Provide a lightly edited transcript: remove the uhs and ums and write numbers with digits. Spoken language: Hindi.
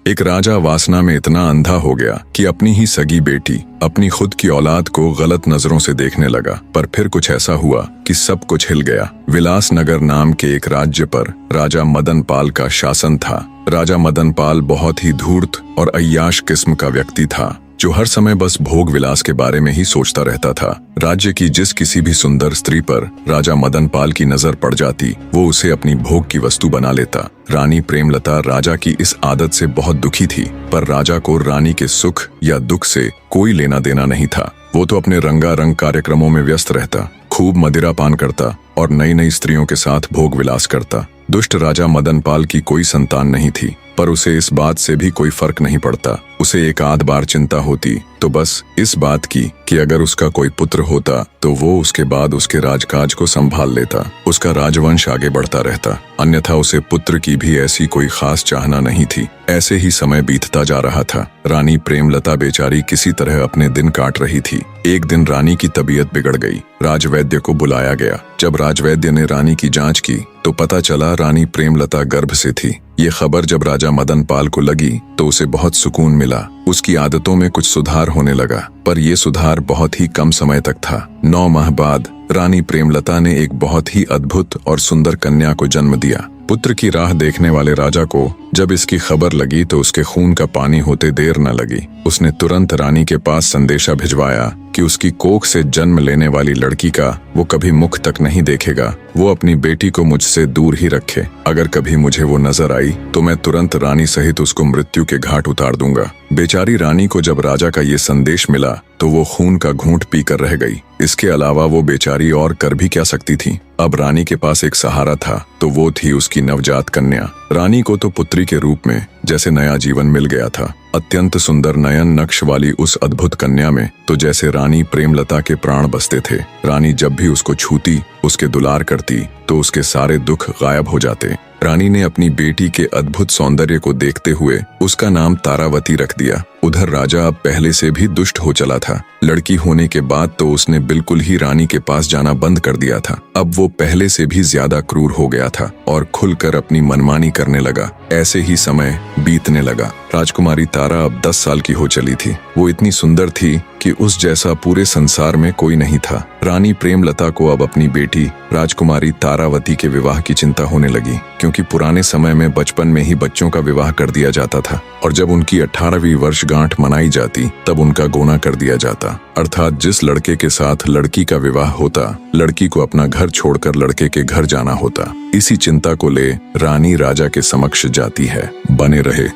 एक राजा वासना में इतना अंधा हो गया कि अपनी ही सगी बेटी, अपनी खुद की औलाद को गलत नजरों से देखने लगा। पर फिर कुछ ऐसा हुआ कि सब कुछ हिल गया। विलासनगर नाम के एक राज्य पर राजा मदन पाल का शासन था। राजा मदन पाल बहुत ही धूर्त और अय्याश किस्म का व्यक्ति था, जो हर समय बस भोग विलास के बारे में ही सोचता रहता था। राज्य की जिस किसी भी सुंदर स्त्री पर राजा मदन पाल की नजर पड़ जाती, वो उसे अपनी भोग की वस्तु बना लेता। रानी प्रेमलता राजा की इस आदत से बहुत दुखी थी, पर राजा को रानी के सुख या दुख से कोई लेना देना नहीं था। वो तो अपने रंगारंग कार्यक्रमों में व्यस्त रहता, खूब मदिरा पान करता और नई नई स्त्रियों के साथ भोग विलास करता। दुष्ट राजा मदन पाल की कोई संतान नहीं थी, पर उसे इस बात से भी कोई फर्क नहीं पड़ता। उसे एक आध बार चिंता होती तो बस इस बात की कि अगर उसका कोई पुत्र होता तो वो उसके बाद उसके राजकाज को संभाल लेता, उसका राजवंश आगे बढ़ता रहता। अन्यथा उसे पुत्र की भी ऐसी कोई खास चाहना नहीं थी। ऐसे ही समय बीतता जा रहा था। रानी प्रेमलता बेचारी किसी तरह अपने दिन काट रही थी। एक दिन रानी की तबीयत बिगड़ गई। राजवैद्य को बुलाया गया। जब राजवैद्य ने रानी की जांच की तो पता चला रानी प्रेमलता गर्भ से थी। ये खबर जब राजा मदन पाल को लगी तो उसे बहुत सुकून मिला। उसकी आदतों में कुछ सुधार होने लगा, पर यह सुधार बहुत ही कम समय तक था। 9 माह बाद रानी प्रेमलता ने एक बहुत ही अद्भुत और सुंदर कन्या को जन्म दिया। पुत्र की राह देखने वाले राजा को जब इसकी खबर लगी तो उसके खून का पानी होते देर न लगी। उसने तुरंत रानी के पास संदेशा भिजवाया कि उसकी कोख से जन्म लेने वाली लड़की का वो कभी मुख तक नहीं देखेगा। वो अपनी बेटी को मुझसे दूर ही रखे। अगर कभी मुझे वो नजर आई तो मैं तुरंत रानी सहित उसको मृत्यु के घाट उतार दूंगा। बेचारी रानी को जब राजा का ये संदेश मिला तो वो खून का घूंट पीकर रह गई। इसके अलावा वो बेचारी और कर भी क्या सकती थी। अब रानी के पास एक सहारा था, तो वो थी उसकी नवजात कन्या। रानी को तो पुत्री के रूप में जैसे नया जीवन मिल गया था। अत्यंत सुंदर नयन नक्श वाली उस अद्भुत कन्या में तो जैसे रानी प्रेमलता के प्राण बसते थे। रानी जब भी उसको छूती, उसके दुलार करती तो उसके सारे दुख गायब हो जाते। रानी ने अपनी बेटी के अद्भुत सौंदर्य को देखते हुए उसका नाम तारावती रख दिया। उधर राजा अब पहले से भी दुष्ट हो चला था। लड़की होने के बाद तो उसने बिल्कुल ही रानी के पास जाना बंद कर दिया था। अब वो पहले से भी ज्यादा क्रूर हो गया था और खुलकर अपनी मनमानी करने लगा। ऐसे ही समय बीतने लगा। राजकुमारी तारा अब 10 साल की हो चली थी। वो इतनी सुंदर थी कि उस जैसा पूरे संसार में कोई नहीं था। रानी प्रेमलता को अब अपनी बेटी राजकुमारी तारावती के विवाह की चिंता होने लगी, क्योंकि पुराने समय में बचपन में ही बच्चों का विवाह कर दिया जाता था और जब उनकी 18वीं वर्षगांठ मनाई जाती तब उनका गोना कर दिया जाता। अर्थात जिस लड़के के साथ लड़की का विवाह होता, लड़की को अपना घर छोड़कर लड़के के घर जाना होता। इसी चिंता को ले रानी राजा के समक्ष जाती है। बने रहे।